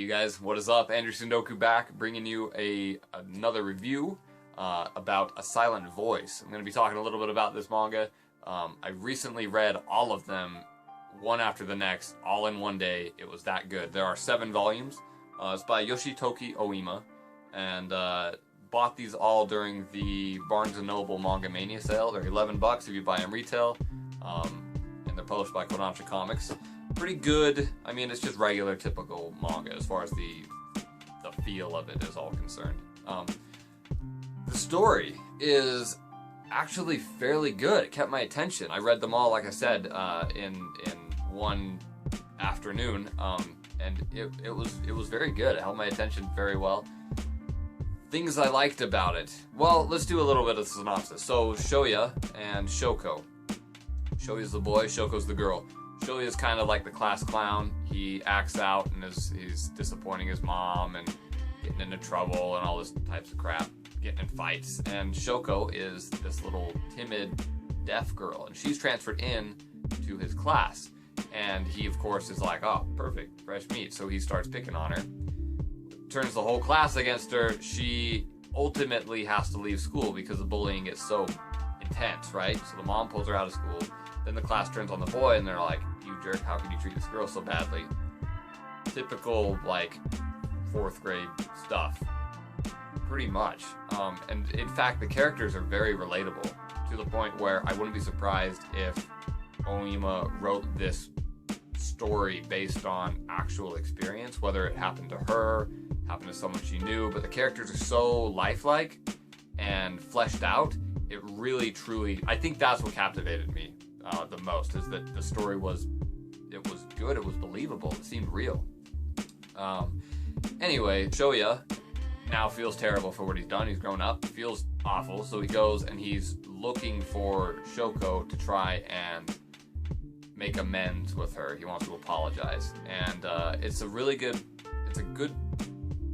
guys, what is up? Andrew Tsundoku back, bringing you another review about A Silent Voice. I'm going to be talking a little bit about this manga. I recently read all of them, one after the next, all in one day. It was that good. There are 7 volumes. It's by Yoshitoki Oima, and bought these all during the Barnes & Noble Manga Mania sale. They're $11 if you buy them retail, and they're published by Kodansha Comics. Pretty good. I mean, it's just regular, typical manga as far as the feel of it is all concerned. The story is actually fairly good. It kept my attention. I read them all, like I said, in one afternoon, and it was very good. It held my attention very well. Things I liked about it. Well, let's do a little bit of synopsis. So, Shoya and Shoko. Shoya's the boy, Shoko's the girl. Shoya is kind of like the class clown. He acts out and he's disappointing his mom and getting into trouble and all this types of crap, getting in fights. And Shoko is this little timid deaf girl, and she's transferred in to his class. And he, of course, is like, oh, perfect, fresh meat. So he starts picking on her. Turns the whole class against her. She ultimately has to leave school because the bullying is so intense, right? So the mom pulls her out of school. Then the class turns on the boy, and they're like, you jerk, how can you treat this girl so badly? Typical, like, 4th grade stuff. Pretty much. And in fact, the characters are very relatable, to the point where I wouldn't be surprised if Oima wrote this story based on actual experience, whether it happened to her, happened to someone she knew, but the characters are so lifelike and fleshed out. It really, truly, I think that's what captivated me the most, is that the story was good, it was believable, it seemed real. Anyway, Shoya now feels terrible for what he's done. He's grown up, feels awful, so he goes and he's looking for Shoko to try and make amends with her. He wants to apologize, and it's a good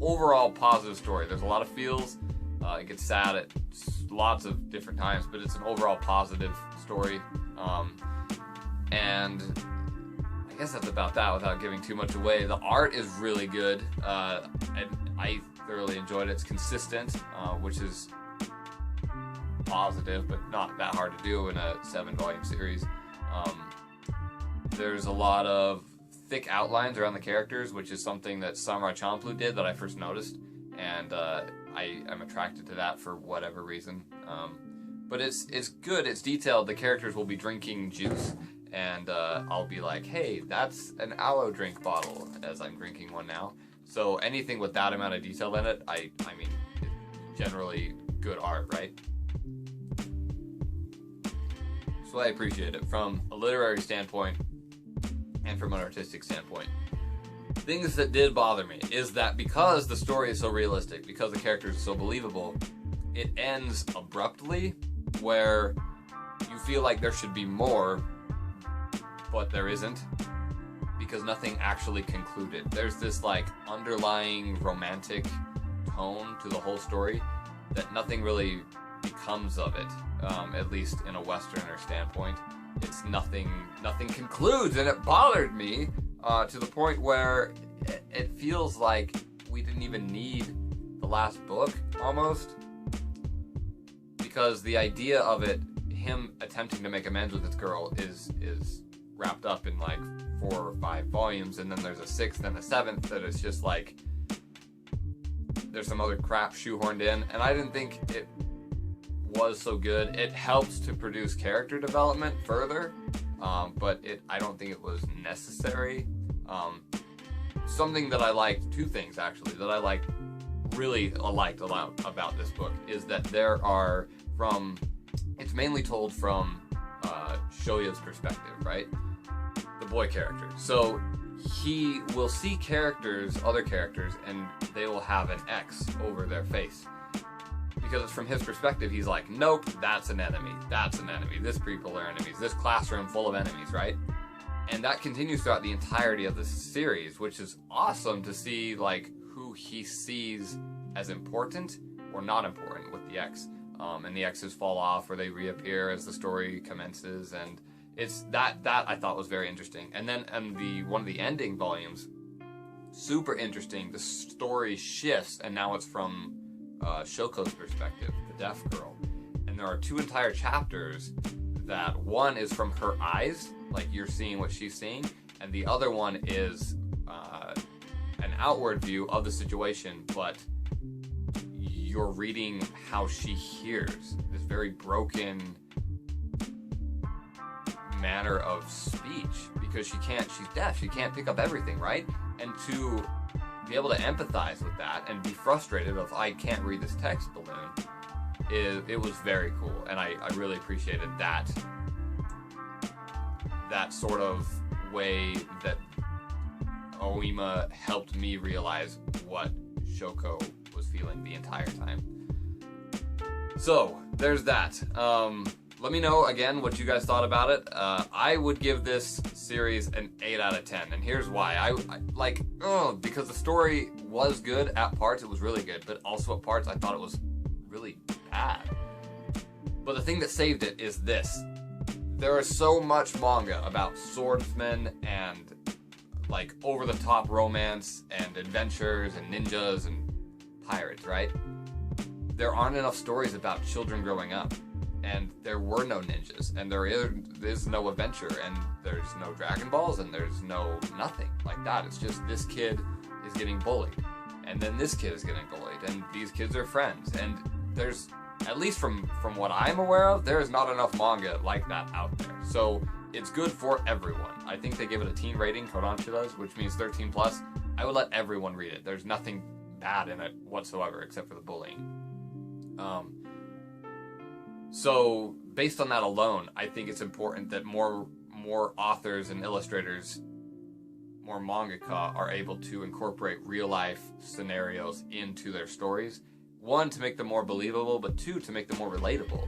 overall positive story. There's a lot of feels. It gets sad at lots of different times, but it's an overall positive story. And I guess that's about that without giving too much away. The art is really good, and I thoroughly enjoyed it. It's consistent, which is positive, but not that hard to do in a 7-volume series. There's a lot of thick outlines around the characters, which is something that Samurai Champloo did that I first noticed, and I am attracted to that for whatever reason. But it's good, it's detailed. The characters will be drinking juice, and I'll be like, hey, that's an aloe drink bottle, as I'm drinking one now. So anything with that amount of detail in it, I mean, generally good art, right? So I appreciate it from a literary standpoint and from an artistic standpoint. Things that did bother me is that because the story is so realistic, because the characters are so believable, it ends abruptly, where you feel like there should be more, but there isn't, because nothing actually concluded. There's this like underlying romantic tone to the whole story that nothing really becomes of it, at least in a Westerner standpoint. It's nothing concludes, and it bothered me to the point where it feels like we didn't even need the last book, almost, because the idea of it, him attempting to make amends with this girl, is wrapped up in like 4 or 5 volumes, and then there's a 6th and a 7th that is just like, there's some other crap shoehorned in, and I didn't think it was so good. It helps to produce character development further, but I don't think it was necessary. Something that I liked, 2 things actually, that I liked a lot about this book, is that it's mainly told from Shoya's perspective, right? The boy character. So he will see other characters, and they will have an X over their face. Because it's from his perspective, he's like, nope, that's an enemy, this people are enemies, this classroom full of enemies, right? And that continues throughout the entirety of the series, which is awesome to see, like, who he sees as important or not important with the X. And the X's fall off or they reappear as the story commences, and it's that I thought was very interesting. And then in one of the ending volumes, super interesting. The story shifts, and now it's from Shoko's perspective, the deaf girl. And there are 2 entire chapters that one is from her eyes, like you're seeing what she's seeing, and the other one is an outward view of the situation, but you're reading how she hears, this very broken manner of speech, because she's deaf, she can't pick up everything, right? And to be able to empathize with that and be frustrated of, I can't read this text balloon, it was very cool, and I really appreciated that sort of way that Oima helped me realize what Shoko was feeling the entire time. So there's that. Let me know again what you guys thought about it. I would give this series an 8 out of 10, and here's why. I because the story was good at parts, it was really good, but also at parts I thought it was really bad. But the thing that saved it is this. There is so much manga about swordsmen and like over-the-top romance and adventures and ninjas and pirates, right? There aren't enough stories about children growing up, and there were no ninjas, and there is no adventure, and there's no Dragon Balls, and there's no nothing like that. It's just this kid is getting bullied, and then this kid is getting bullied, and these kids are friends, and there's, at least from what I'm aware of, there is not enough manga like that out there. So it's good for everyone. I think they give it a teen rating, Kodansha does, which means 13 plus. I would let everyone read it. There's nothing bad in it whatsoever except for the bullying. So based on that alone, I think it's important that more authors and illustrators, more mangaka, are able to incorporate real life scenarios into their stories. 1, to make them more believable, but 2, to make them more relatable.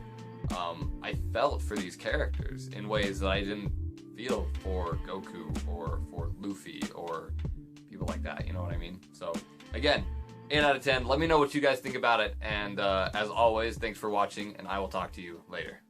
I felt for these characters in ways that I didn't feel for Goku or for Luffy or people like that, you know what I mean? So again, 8 out of 10. Let me know what you guys think about it, and as always, thanks for watching, and I will talk to you later.